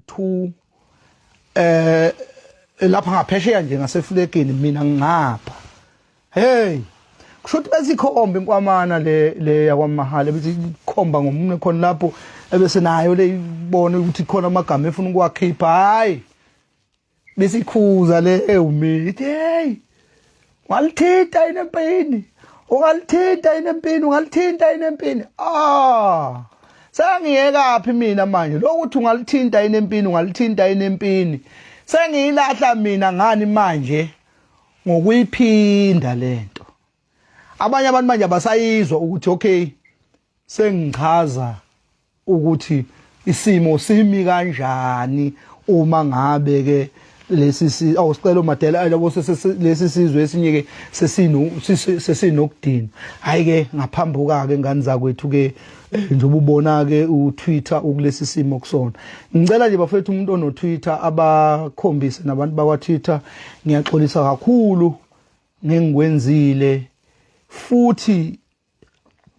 to lapha ngaphesheya nje ngaseflekeni mina ngapha hey kushuthi bezikhomba inkwamana le yakwamahale bethi khomba ngomunye khona lapho ebese nayo le ibone ukuthi khona amagama efuna ukwakhipha hayi besikhuza le umithi hey walithinta inempini ungalithinta inempini sengiyekaphi mina manje lokuthi ungalithinta inempini sengiyilahla mina ngani manje ngokuyiphinda lento abanye abantu manje abasayizwa ukuthi okay sengichaza ukuthi isimo simi kanjani uma ngabe ke lesi awusicela Madela labo lesi sizwe esinye ke sesinokudina hayi ke ngaphambuka ke ngani zakwethu ke njengoba ubona ke uTwitter ukulesi simo kusona ngicela nje bafethu umuntu ono Twitter abakhombise nabantu bakwa Twitter ngiyaxolisa kakhulu ngengikwenzile futhi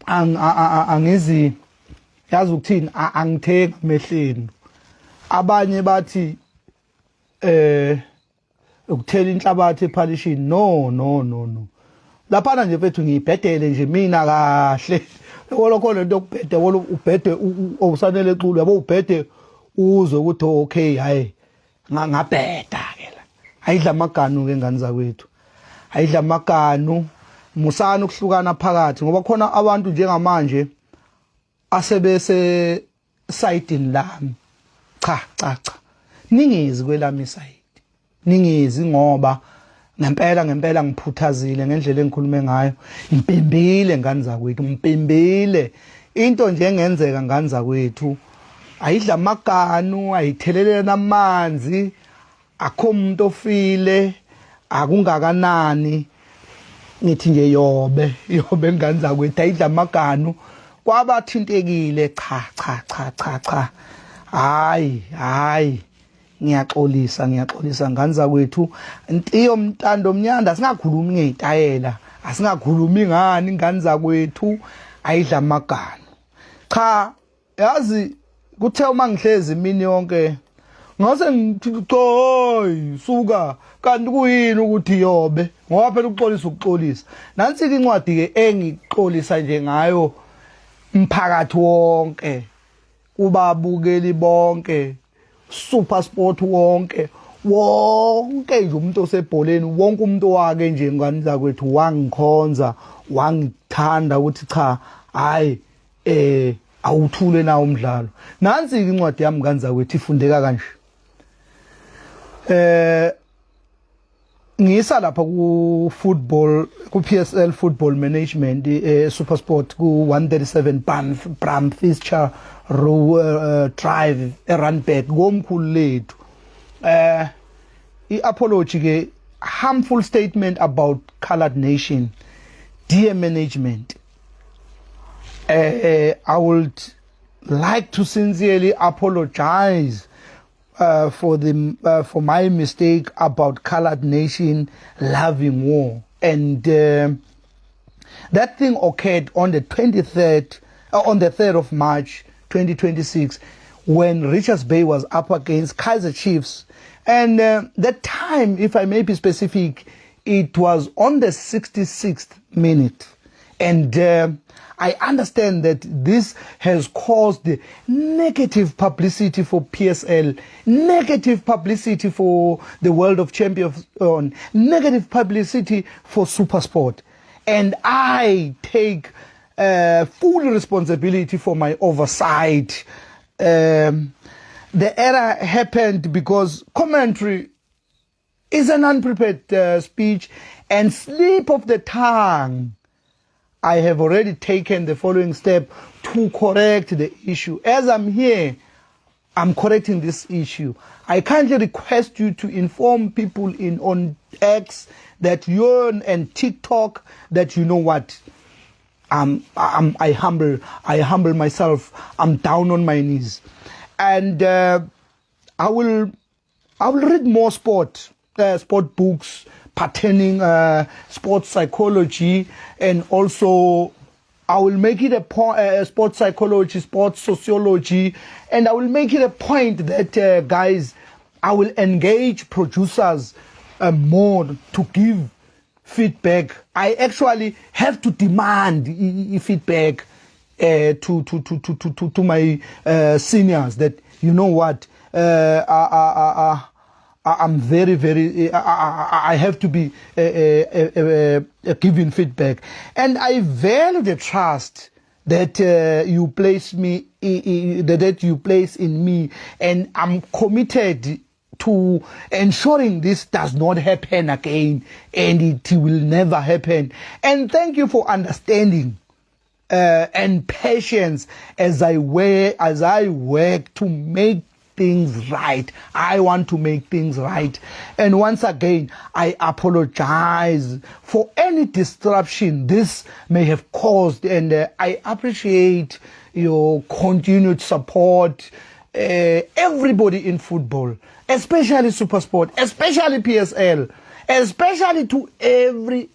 angizi yazi ukuthini angithenga mehleni abanye bathi ukuthela inhlabathi ephalishini no lapha nje mfethu ngiyibhedele nje mina kahle lokho lento yokubhede ubhede awusanele eculo yabo ubhede uzwe ukuthi okay hayi ngabheda ke la ayidla amaganu ke ngani zakwethu ayidla amaganu musana ukuhlukana phakathi ngoba khona abantu njengamanje asebese side lami cha ningizi kwelami side ningizi ngoba ngempela ngiphuthazile ngendlela engikhulume ngayo impimbile ngani zakwethu mpimbile into nje engenzeka ngani zakwethu ayidla amaganu ayithelelena amanzi akho umuntu ofile akungakanani ngithi nje yobe ngani zakwethu ayidla amaganu kwabathintekile cha hayi ngiyaxolisa ngani zakwethu intiyo mntando mnyanda singakhulumi ngezitayela asingakhulumi ngani zakwethu ayidla amaganu cha yazi kuthe uma ngihlezi imini yonke ngase ngithi hoyi suka kanti kuyini ukuthi yobe ngoba phela ukuxolisa nansi ke incwadi ke engixolisa nje ngayo umphakathi wonke kubabukeli bonke super sport wonke nje umuntu osebholeni wonke umuntu wake nje ngani zakwethu wangikhonza wangithanda ukuthi cha hayi awuthule nawo umdlalo nansi ke incwadi yami ngani zakwethu ifundeka kanje ngisa lapha ku football ku PSL football management super sport ku 137 Bram Fischer Drive eRandburg ngomkhulu lethu i-apology ke harmful statement about colored nation dear management I would like to sincerely apologize for my mistake about colored nation loving war and that thing occurred on the 3rd of March 2026 when Richards Bay was up against Kaizer Chiefs and that time if I may be specific it was on the 66th minute and I understand that this has caused negative publicity for PSL, negative publicity for the World of Champions, negative publicity for Supersport. And I take full responsibility for my oversight. The error happened because commentary is an unprepared speech and slip of the tongue. I have already taken the following step to correct the issue. As I'm here, I'm correcting this issue. I kindly request you to inform people on X that you're and TikTok that you know what. I humble myself. I'm down on my knees, and I will read more sport books pertaining sports psychology, and also I will make it a sports psychology, sports sociology, and I will make it a point that, guys, I will engage producers more to give feedback. I actually have to demand feedback to my seniors that, you know what, I'm very, I have to be giving feedback. And I value the trust that you place me, that you place in me, and I'm committed to ensuring this does not happen again, and it will never happen. And thank you for understanding and patience as I work to make things right. I want to make things right. And once again, I apologize for any disruption this may have caused, and I appreciate your continued support. Everybody in football, especially SuperSport, especially PSL, especially to every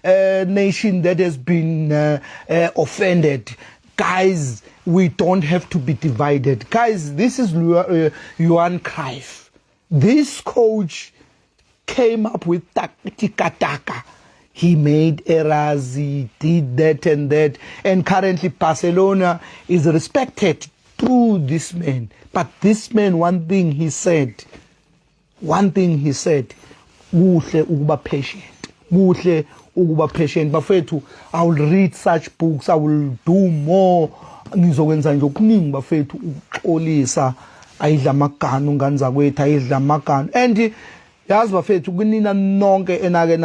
nation that has been offended. Guys, we don't have to be divided. Guys, this is Johan Cruyff. This coach came up with tiki-taka. He made errors, he did that and that. And currently Barcelona is respected through this man. But this man, one thing he said, kuhle ukuba patient. Kuhle ukuba patient. Bafethu, I will read such books, I will do more. Ngizokwenza nje okuningi bafethu ukuxolisa, ayidla amaganu ngane zakwethu, ayidla amaganu. And yazi bafethu kunina nonke enaqala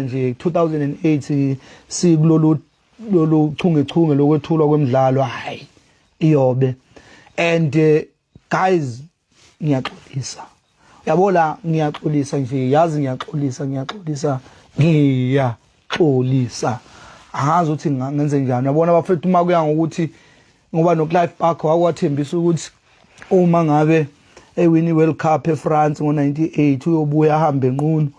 nje 2008 sikulolu chungechunge lokwethulwa kwemidlalo, hayi iyobe. And guys, ngiyaxolisa. Uyabona, ngiyaxolisa nje, yazi ngiyaxolisa. Angazi ukuthi ngenze njani. Uyabona bafethu, uma kuya ngokuthi ngoba noClive Barker wakwathembisa ukuthi uma ngabe ewini World Cup eFrance ngo98 uyobuya ahambe enqunu.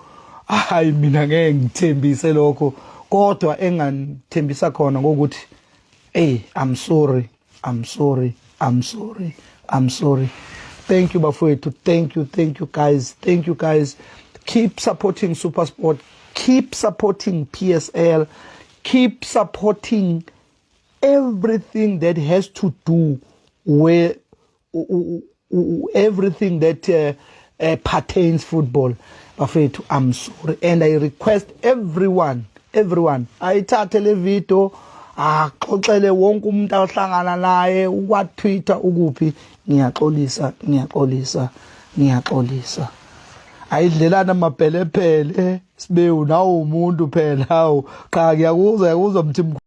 Hayi, mina ngeke ngithembise lokho, kodwa enganithembisa khona ngokuthi I'm sorry. Thank you bafowethu, thank you guys. Keep supporting SuperSport, keep supporting PSL, keep supporting everything that has to do with everything that pertains football. Bafethu, I'm sorry, and I request everyone ayithathe le video axoxele wonke umuntu ahlangana naye uKwa-Twitter ukuphi. Ngiyaxolisa. Ayidlelana amabhelepele sibe nawo umuntu phela hawo cha ngiyakuzwa mthimkhulu.